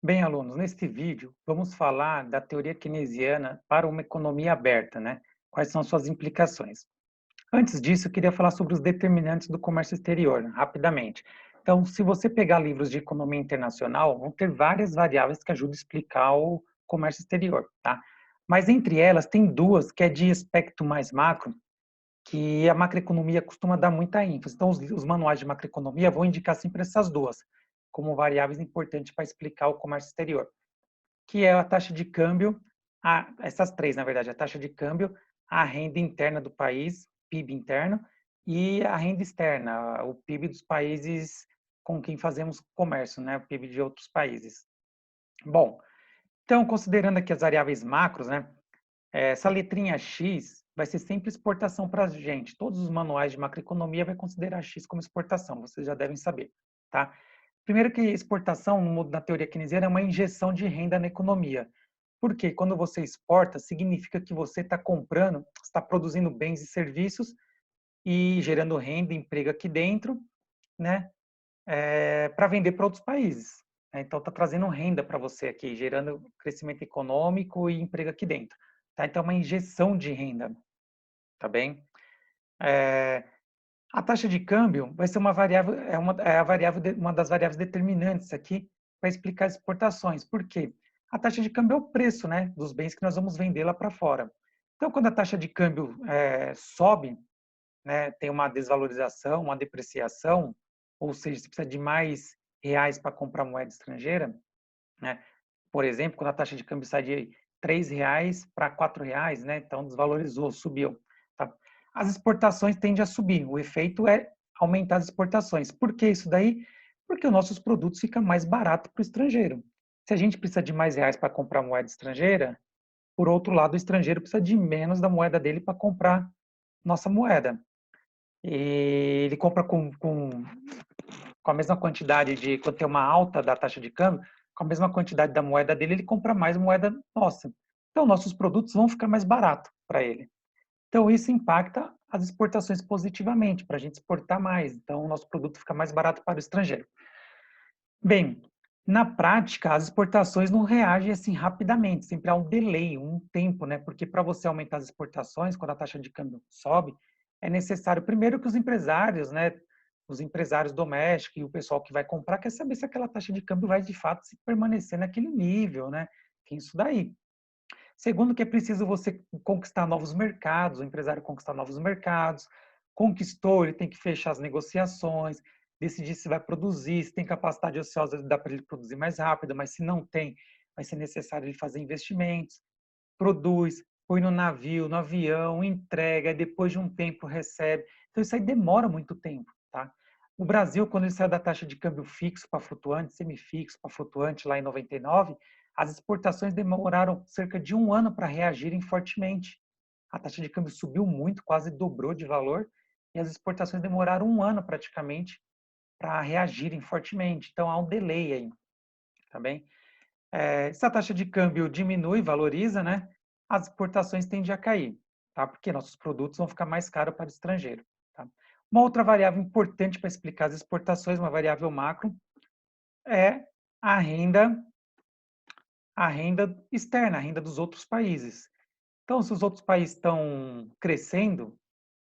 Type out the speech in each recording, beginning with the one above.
Bem, alunos, neste vídeo vamos falar da teoria keynesiana para uma economia aberta, né? Quais são suas implicações? Antes disso, eu queria falar sobre os determinantes do comércio exterior, rapidamente. Então, se você pegar livros de economia internacional, vão ter várias variáveis que ajudam a explicar o comércio exterior, tá? Mas entre elas tem duas que é de aspecto mais macro, que a macroeconomia costuma dar muita ênfase. Então, os manuais de macroeconomia vão indicar sempre essas duas como variáveis importantes para explicar o comércio exterior, que é a taxa de câmbio, essas três, na verdade, a taxa de câmbio, a renda interna do país, PIB interno, e a renda externa, o PIB dos países com quem fazemos comércio, né, o PIB de outros países. Bom, então, considerando aqui as variáveis macros, né, essa letrinha X vai ser sempre exportação para a gente. Todos os manuais de macroeconomia vai considerar X como exportação, vocês já devem saber, tá? Primeiro que exportação, na teoria keynesiana, é uma injeção de renda na economia. Porque quando você exporta, significa que você está comprando, está produzindo bens e serviços e gerando renda, emprego aqui dentro, né? Para vender para outros países. Então, está trazendo renda para você aqui, gerando crescimento econômico e emprego aqui dentro. Tá? Então, é uma injeção de renda, tá bem? É, a taxa de câmbio vai ser uma variável, uma das variáveis determinantes aqui para explicar as exportações. Por quê? A taxa de câmbio é o preço, né, dos bens que nós vamos vender lá para fora. Então, quando a taxa de câmbio sobe, né, tem uma desvalorização, uma depreciação, ou seja, você precisa de mais reais para comprar moeda estrangeira, né? Por exemplo, quando a taxa de câmbio sai de R$ 3 para R$ 4, né? Então desvalorizou, subiu. Tá? As exportações tendem a subir. O efeito é aumentar as exportações. Por que isso daí? Porque os nossos produtos ficam mais baratos para o estrangeiro. Se a gente precisa de mais reais para comprar moeda estrangeira, por outro lado, o estrangeiro precisa de menos da moeda dele para comprar nossa moeda. E ele compra com a mesma quantidade de, quando tem uma alta da taxa de câmbio, com a mesma quantidade da moeda dele, ele compra mais moeda nossa. Então, nossos produtos vão ficar mais baratos para ele. Então, isso impacta as exportações positivamente, para a gente exportar mais. Então, o nosso produto fica mais barato para o estrangeiro. Bem, na prática, as exportações não reagem assim rapidamente, sempre há um delay, um tempo, né? Porque para você aumentar as exportações, quando a taxa de câmbio sobe, é necessário primeiro que os empresários, né, os empresários domésticos e o pessoal que vai comprar quer saber se aquela taxa de câmbio vai de fato se permanecer naquele nível, né? Tem isso daí. Segundo, que é preciso você conquistar novos mercados, o empresário conquistar novos mercados, conquistou, ele tem que fechar as negociações, decidir se vai produzir, se tem capacidade ociosa, dá para ele produzir mais rápido, mas se não tem, vai ser necessário ele fazer investimentos, produz, põe no navio, no avião, entrega, depois de um tempo recebe. Então isso aí demora muito tempo, tá? O Brasil, quando ele saiu da taxa de câmbio fixo para flutuante, semifixo para flutuante lá em 99, as exportações demoraram cerca de um ano para reagirem fortemente. A taxa de câmbio subiu muito, quase dobrou de valor, e as exportações demoraram um ano praticamente para reagirem fortemente. Então há um delay aí, tá bem? Se a taxa de câmbio diminui, valoriza, né? As exportações tendem a cair, tá? Porque nossos produtos vão ficar mais caros para o estrangeiro. Tá? Uma outra variável importante para explicar as exportações, uma variável macro, é a renda a renda externa, a renda dos outros países. Então, se os outros países estão crescendo,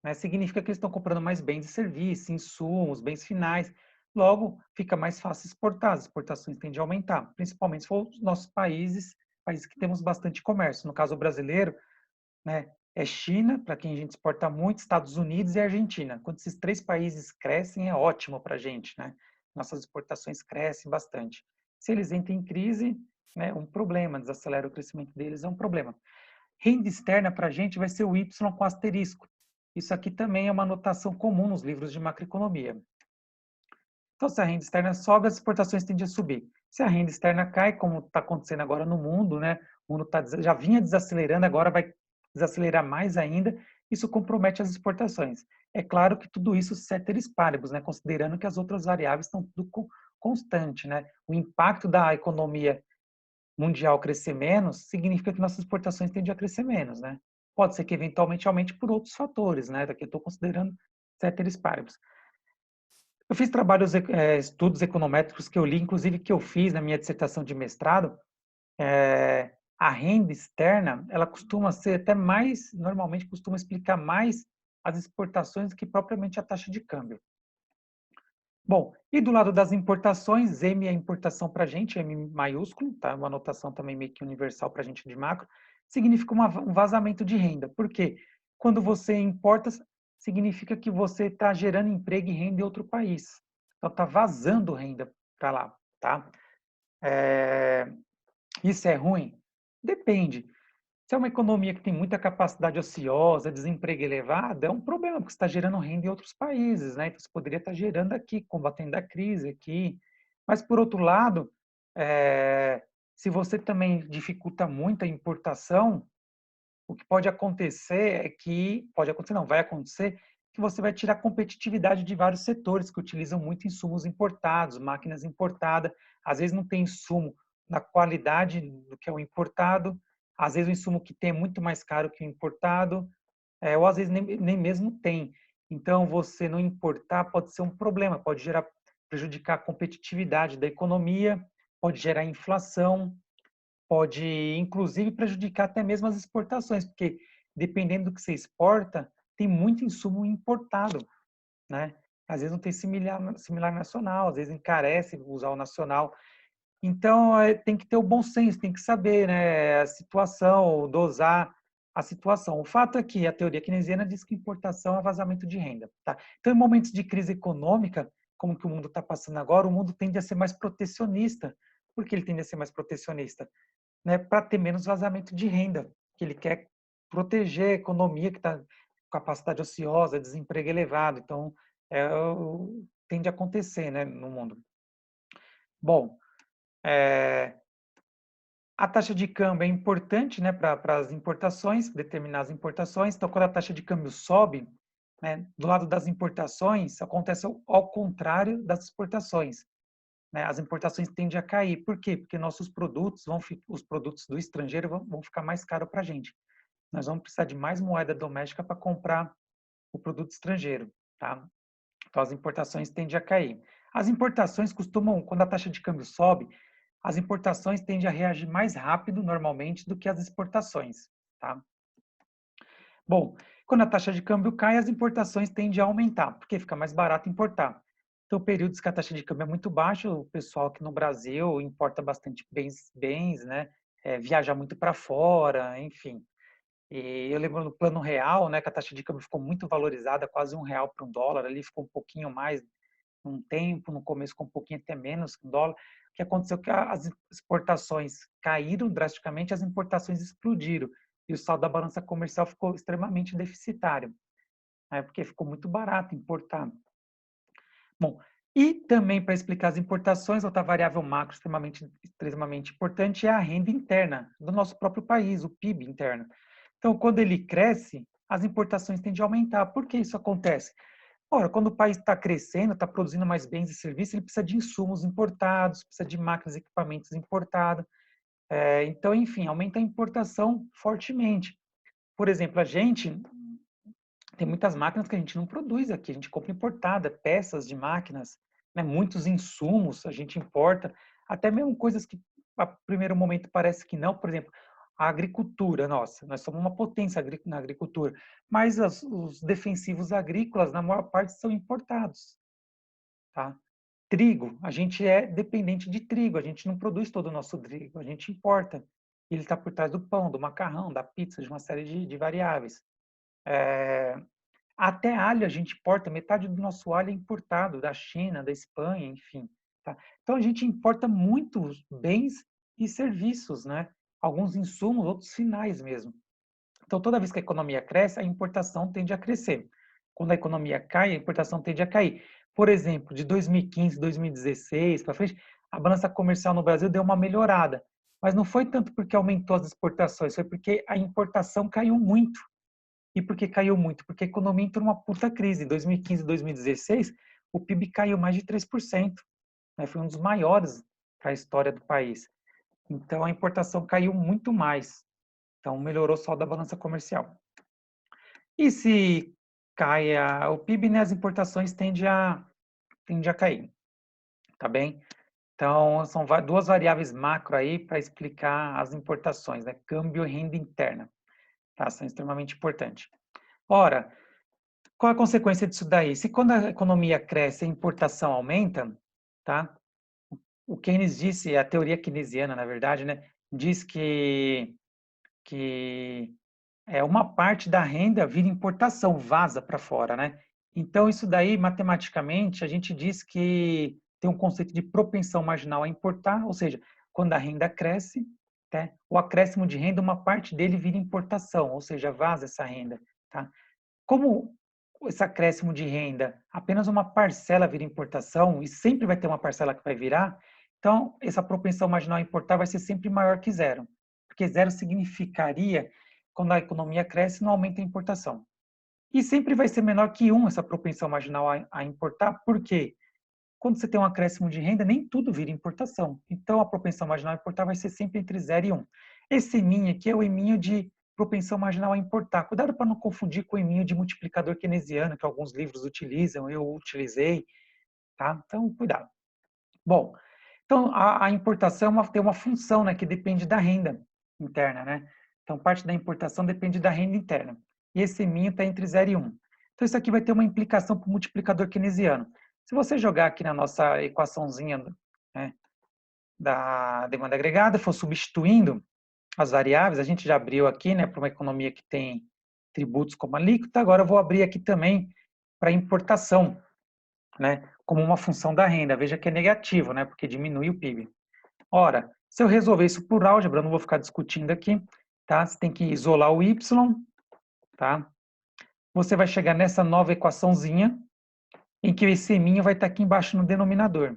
né, significa que eles estão comprando mais bens e serviços, insumos, bens finais. Logo, fica mais fácil exportar, as exportações tendem a aumentar, principalmente se for os nossos países, países que temos bastante comércio. No caso brasileiro, né, é China, para quem a gente exporta muito, Estados Unidos e Argentina. Quando esses três países crescem, é ótimo para a gente, né? Nossas exportações crescem bastante. Se eles entram em crise, né, um problema, desacelera o crescimento deles, é um problema. Renda externa para a gente vai ser o Y com asterisco. Isso aqui também é uma notação comum nos livros de macroeconomia. Então, se a renda externa sobe, as exportações tendem a subir. Se a renda externa cai, como está acontecendo agora no mundo, né? O mundo já vinha desacelerando, agora vai desacelerar mais ainda, isso compromete as exportações. É claro que tudo isso ceteris paribus, né? Considerando que as outras variáveis estão tudo constante, né? O impacto da economia mundial crescer menos, significa que nossas exportações tendem a crescer menos, né? Pode ser que eventualmente aumente por outros fatores, né? Daqui eu estou considerando ceteris paribus. Eu fiz estudos econométricos que eu li, inclusive que eu fiz na minha dissertação de mestrado. A renda externa, ela costuma ser até mais, normalmente costuma explicar mais as exportações do que propriamente a taxa de câmbio. Bom, e do lado das importações, M é importação para a gente, M maiúsculo, tá? Uma anotação também meio que universal para a gente de macro, significa um vazamento de renda. Por quê? Quando você importa, significa que você está gerando emprego e renda em outro país. Então, está vazando renda para lá, tá? Isso é ruim? Depende. Se é uma economia que tem muita capacidade ociosa, desemprego elevado, é um problema, porque você está gerando renda em outros países, né? Então, você poderia estar gerando aqui, combatendo a crise aqui. Mas, por outro lado, se você também dificulta muito a importação, o que pode acontecer é que, pode acontecer não, vai acontecer, que você vai tirar competitividade de vários setores que utilizam muito insumos importados, máquinas importadas, às vezes não tem insumo na qualidade do que é o importado, às vezes o insumo que tem é muito mais caro que o importado, ou às vezes nem mesmo tem. Então, você não importar pode ser um problema, pode prejudicar a competitividade da economia, pode gerar inflação, pode inclusive prejudicar até mesmo as exportações, porque dependendo do que você exporta, tem muito insumo importado, né? Às vezes não tem similar nacional, às vezes encarece usar o nacional. Então, tem que ter o bom senso, tem que saber, né, a situação, dosar a situação. O fato é que a teoria keynesiana diz que importação é vazamento de renda, tá? Então, em momentos de crise econômica, como que o mundo está passando agora, o mundo tende a ser mais protecionista. Por que ele tende a ser mais protecionista? Né, para ter menos vazamento de renda, que ele quer proteger a economia que está com capacidade ociosa, desemprego elevado. Então, tende a acontecer, né, no mundo. Bom, a taxa de câmbio é importante, né, para as importações, determinar as importações. Então, quando a taxa de câmbio sobe, né, do lado das importações, acontece ao contrário das exportações. Né? As importações tendem a cair. Por quê? Porque nossos produtos, os produtos do estrangeiro vão ficar mais caros para a gente. Nós vamos precisar de mais moeda doméstica para comprar o produto estrangeiro. Tá? Então, as importações tendem a cair. As importações costumam, quando a taxa de câmbio sobe, as importações tendem a reagir mais rápido, normalmente, do que as exportações. Tá? Bom, quando a taxa de câmbio cai, as importações tendem a aumentar, porque fica mais barato importar. Então, períodos que a taxa de câmbio é muito baixa, o pessoal aqui no Brasil importa bastante bens, né? Viaja muito para fora, enfim. E eu lembro no Plano Real, né, que a taxa de câmbio ficou muito valorizada, quase R$ 1 para um dólar, ali ficou um pouquinho mais um tempo, no começo ficou um pouquinho até menos que um dólar. O que aconteceu é que as exportações caíram drasticamente, as importações explodiram e o saldo da balança comercial ficou extremamente deficitário, né, porque ficou muito barato importar. Bom, e também para explicar as importações, outra variável macro extremamente importante é a renda interna do nosso próprio país, o PIB interno. Então, quando ele cresce, as importações tendem a aumentar. Por que isso acontece? Ora, quando o país está crescendo, está produzindo mais bens e serviços, ele precisa de insumos importados, precisa de máquinas e equipamentos importados. Então, enfim, aumenta a importação fortemente. Por exemplo, a gente tem muitas máquinas que a gente não produz aqui, a gente compra importada, peças de máquinas, né, muitos insumos a gente importa, até mesmo coisas que a primeiro momento parece que não, por exemplo, a agricultura, nossa, nós somos uma potência na agricultura, mas os defensivos agrícolas, na maior parte, são importados, tá? Trigo, a gente é dependente de trigo, a gente não produz todo o nosso trigo, a gente importa. Ele está por trás do pão, do macarrão, da pizza, de uma série de variáveis. Até alho a gente importa, metade do nosso alho é importado da China, da Espanha, enfim. Tá? Então a gente importa muitos bens e serviços, né? Alguns insumos, outros finais mesmo. Então toda vez que a economia cresce, a importação tende a crescer. Quando a economia cai, a importação tende a cair. Por exemplo, de 2015, 2016 para frente, a balança comercial no Brasil deu uma melhorada. Mas não foi tanto porque aumentou as exportações, foi porque a importação caiu muito. E por que caiu muito? Porque a economia entrou numa puta crise. Em 2015 e 2016, o PIB caiu mais de 3%. Né? Foi um dos maiores para a história do país. Então, a importação caiu muito mais. Então, melhorou só da balança comercial. E se cai o PIB, né, as importações tendem tende a cair, tá bem? Então, são duas variáveis macro aí para explicar as importações, né? Câmbio e renda interna, tá? São extremamente importantes. Ora, qual a consequência disso daí? Se quando a economia cresce, a importação aumenta, tá? O Keynes disse, a teoria keynesiana, na verdade, né? Diz que uma parte da renda vira importação, vaza para fora, né? Então, isso daí, matematicamente, a gente diz que tem um conceito de propensão marginal a importar, ou seja, quando a renda cresce, tá? O acréscimo de renda, uma parte dele vira importação, ou seja, vaza essa renda, tá? Como esse acréscimo de renda, apenas uma parcela vira importação, e sempre vai ter uma parcela que vai virar, então essa propensão marginal a importar vai ser sempre maior que zero, porque zero significaria, quando a economia cresce, não aumenta a importação. E sempre vai ser menor que 1 essa propensão marginal a importar, por quê? Quando você tem um acréscimo de renda, nem tudo vira importação. Então, a propensão marginal a importar vai ser sempre entre 0 e 1. Esse eminho aqui é o eminho de propensão marginal a importar. Cuidado para não confundir com o eminho de multiplicador keynesiano, que alguns livros utilizam, eu utilizei, tá? Então, cuidado. Bom, então a importação tem uma função, né, que depende da renda interna, né? Então, parte da importação depende da renda interna. E esse eminho está entre 0 e 1. Então, isso aqui vai ter uma implicação para o multiplicador keynesiano. Se você jogar aqui na nossa equaçãozinha, né, da demanda agregada, for substituindo as variáveis, a gente já abriu aqui, né, para uma economia que tem tributos como alíquota, agora eu vou abrir aqui também para importação, né, como uma função da renda. Veja que é negativo, né, porque diminui o PIB. Ora, se eu resolver isso por álgebra, eu não vou ficar discutindo aqui, tá? Você tem que isolar o y, tá? Você vai chegar nessa nova equaçãozinha, em que esse eminho vai estar aqui embaixo no denominador.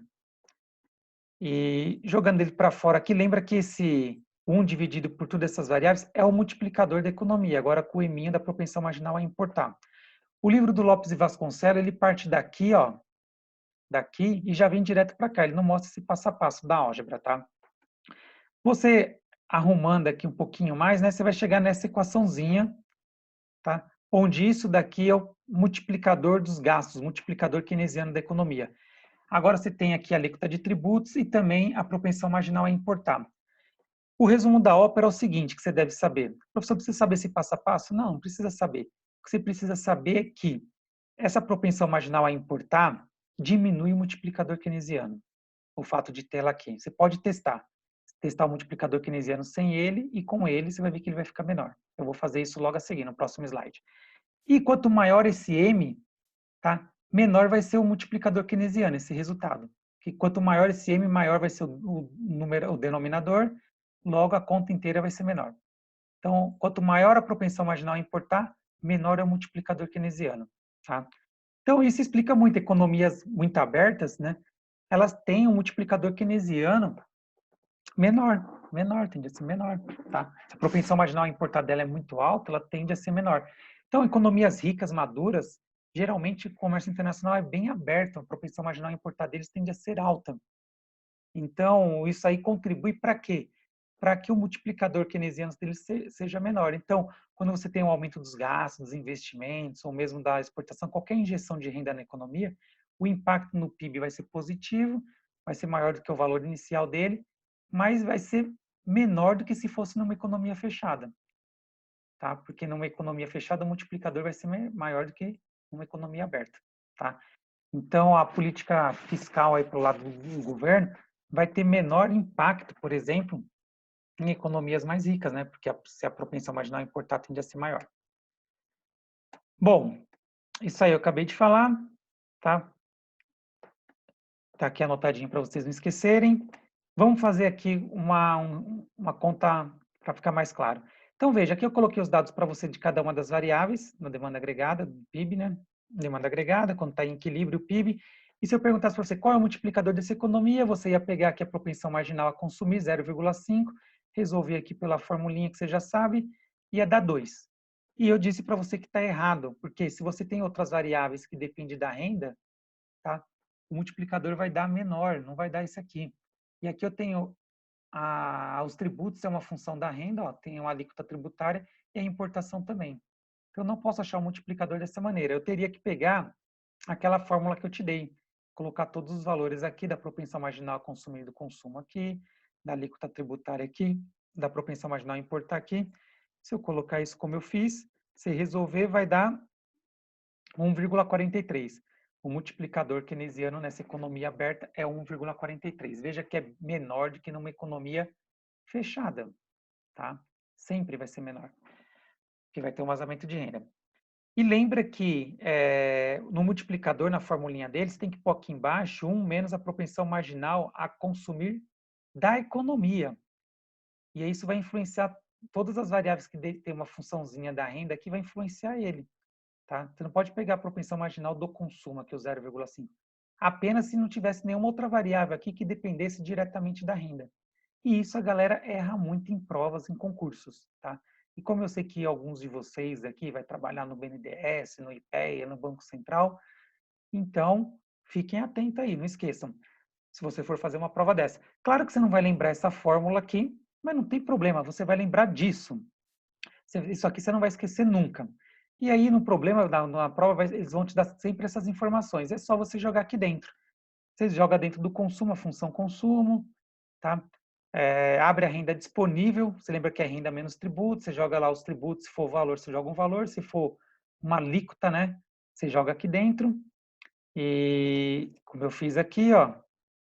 E jogando ele para fora aqui, lembra que esse 1 dividido por todas essas variáveis é o multiplicador da economia, agora com o eminho da propensão marginal a importar. O livro do Lopes e Vasconcelos, ele parte daqui, ó, daqui e já vem direto para cá, ele não mostra esse passo a passo da álgebra, tá? Você arrumando aqui um pouquinho mais, né, você vai chegar nessa equaçãozinha, tá? Onde isso daqui é o multiplicador dos gastos, multiplicador keynesiano da economia. Agora você tem aqui a alíquota de tributos e também a propensão marginal a importar. O resumo da ópera é o seguinte, que você deve saber. Professor, precisa saber esse passo a passo? Não, não precisa saber. O que você precisa saber é que essa propensão marginal a importar diminui o multiplicador keynesiano. O fato de tê-la aqui. Você pode testar o multiplicador keynesiano sem ele e com ele você vai ver que ele vai ficar menor. Eu vou fazer isso logo a seguir, no próximo slide. E quanto maior esse M, tá? Menor vai ser o multiplicador keynesiano, esse resultado. Que quanto maior esse M, maior vai ser o número, o denominador, logo a conta inteira vai ser menor. Então, quanto maior a propensão marginal a importar, menor é o multiplicador keynesiano, tá? Então, isso explica muito. Economias muito abertas, né? Elas têm um multiplicador keynesiano menor, tende a ser menor, tá? Se a propensão marginal a importar dela é muito alta, ela tende a ser menor. Então, economias ricas, maduras, geralmente o comércio internacional é bem aberto, a propensão marginal a importar deles tende a ser alta. Então, isso aí contribui para quê? Para que o multiplicador keynesiano deles seja menor. Então, quando você tem um aumento dos gastos, dos investimentos, ou mesmo da exportação, qualquer injeção de renda na economia, o impacto no PIB vai ser positivo, vai ser maior do que o valor inicial dele, mas vai ser menor do que se fosse numa economia fechada, tá? Porque numa economia fechada o multiplicador vai ser maior do que numa economia aberta, tá? Então a política fiscal aí para o lado do governo vai ter menor impacto, por exemplo, em economias mais ricas, né? Porque se a propensão marginal a importar tende a ser maior. Bom, isso aí eu acabei de falar, tá? Tá aqui anotadinho para vocês não esquecerem. Vamos fazer aqui uma conta para ficar mais claro. Então, veja, aqui eu coloquei os dados para você de cada uma das variáveis, na demanda agregada, do PIB, né? Demanda agregada, quando está em equilíbrio o PIB. E se eu perguntasse para você qual é o multiplicador dessa economia, você ia pegar aqui a propensão marginal a consumir, 0,5, resolver aqui pela formulinha que você já sabe, ia dar 2. E eu disse para você que está errado, porque se você tem outras variáveis que dependem da renda, tá? O multiplicador vai dar menor, não vai dar isso aqui. E aqui eu tenho os tributos, é uma função da renda, ó, tem uma alíquota tributária e a importação também. Então, eu não posso achar o multiplicador dessa maneira. Eu teria que pegar aquela fórmula que eu te dei, colocar todos os valores aqui, da propensão marginal a consumir do consumo aqui, da alíquota tributária aqui, da propensão marginal a importar aqui. Se eu colocar isso como eu fiz, se resolver, vai dar 1,43. O multiplicador keynesiano nessa economia aberta é 1,43. Veja que é menor do que numa economia fechada, tá? Sempre vai ser menor, porque vai ter um vazamento de renda. E lembra que no multiplicador, na formulinha deles, tem que pôr aqui embaixo 1 menos a propensão marginal a consumir da economia. E aí isso vai influenciar todas as variáveis que tem uma funçãozinha da renda aqui, vai influenciar ele. Tá? Você não pode pegar a propensão marginal do consumo, aqui o 0,5. Apenas se não tivesse nenhuma outra variável aqui que dependesse diretamente da renda. E isso a galera erra muito em provas, em concursos. Tá? E como eu sei que alguns de vocês aqui vai trabalhar no BNDES, no IPEA, no Banco Central, então fiquem atentos aí, não esqueçam. Se você for fazer uma prova dessa. Claro que você não vai lembrar essa fórmula aqui, mas não tem problema, você vai lembrar disso. Isso aqui você não vai esquecer nunca. E aí, no problema, na prova, eles vão te dar sempre essas informações. É só você jogar aqui dentro. Você joga dentro do consumo, a função consumo, tá? Abre a renda disponível, você lembra que é renda menos tributo, você joga lá os tributos, se for valor, você joga um valor, se for uma alíquota, né? Você joga aqui dentro. E como eu fiz aqui, ó,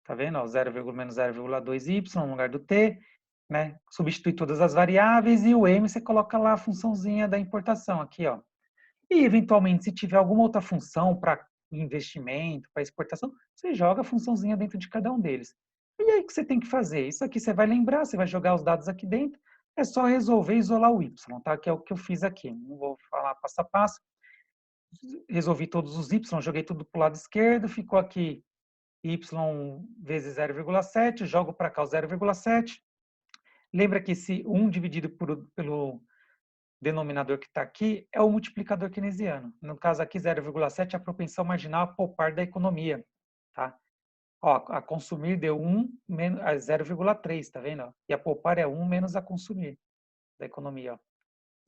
tá vendo? Ó, 0, menos 0,2y no lugar do t, né? Substitui todas as variáveis e o m você coloca lá a funçãozinha da importação aqui, ó. E eventualmente, se tiver alguma outra função para investimento, para exportação, você joga a funçãozinha dentro de cada um deles. E aí o que você tem que fazer? Isso aqui você vai lembrar, você vai jogar os dados aqui dentro, é só resolver e isolar o y, tá? Que é o que eu fiz aqui. Não vou falar passo a passo. Resolvi todos os y, joguei tudo para o lado esquerdo, ficou aqui y vezes 0,7, jogo para cá o 0,7. Lembra que esse 1 dividido pelo denominador que está aqui é o multiplicador keynesiano. No caso aqui, 0,7 é a propensão marginal a poupar da economia. Tá? Ó, a consumir deu 1 menos 0,3, tá vendo? E a poupar é 1 menos a consumir da economia, ó,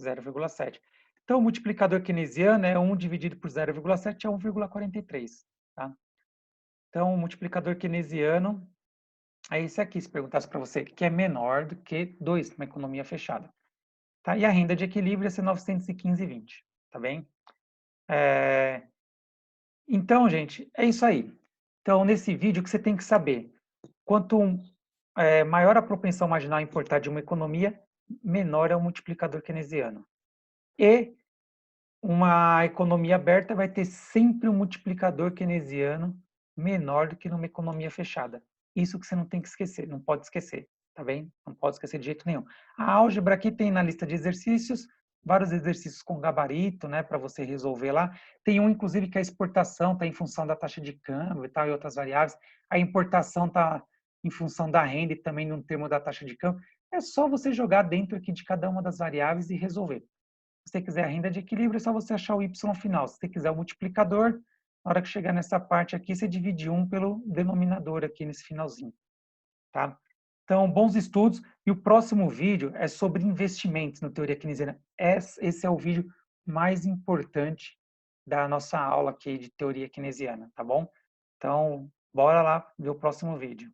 0,7. Então, o multiplicador keynesiano é 1 dividido por 0,7 é 1,43. Tá? Então, o multiplicador keynesiano é esse aqui, se perguntasse para você, que é menor do que 2, uma economia fechada. Tá? E a renda de equilíbrio é ser 915,20, tá bem? Então, gente, é isso aí. Então, nesse vídeo, o que você tem que saber? Quanto maior a propensão marginal a importar de uma economia, menor é o multiplicador keynesiano. E uma economia aberta vai ter sempre um multiplicador keynesiano menor do que numa economia fechada. Isso que você não tem que esquecer, não pode esquecer, tá bem? Não pode esquecer de jeito nenhum. A álgebra aqui tem na lista de exercícios, vários exercícios com gabarito, né, para você resolver lá. Tem um, inclusive, que a exportação está em função da taxa de câmbio e tal, e outras variáveis. A importação está em função da renda e também no termo da taxa de câmbio. É só você jogar dentro aqui de cada uma das variáveis e resolver. Se você quiser a renda de equilíbrio, é só você achar o y final. Se você quiser o multiplicador, na hora que chegar nessa parte aqui, você divide 1 pelo denominador aqui nesse finalzinho. Tá? Então, bons estudos. E o próximo vídeo é sobre investimentos na teoria keynesiana. Esse é o vídeo mais importante da nossa aula aqui de teoria keynesiana, tá bom? Então, bora lá ver o próximo vídeo.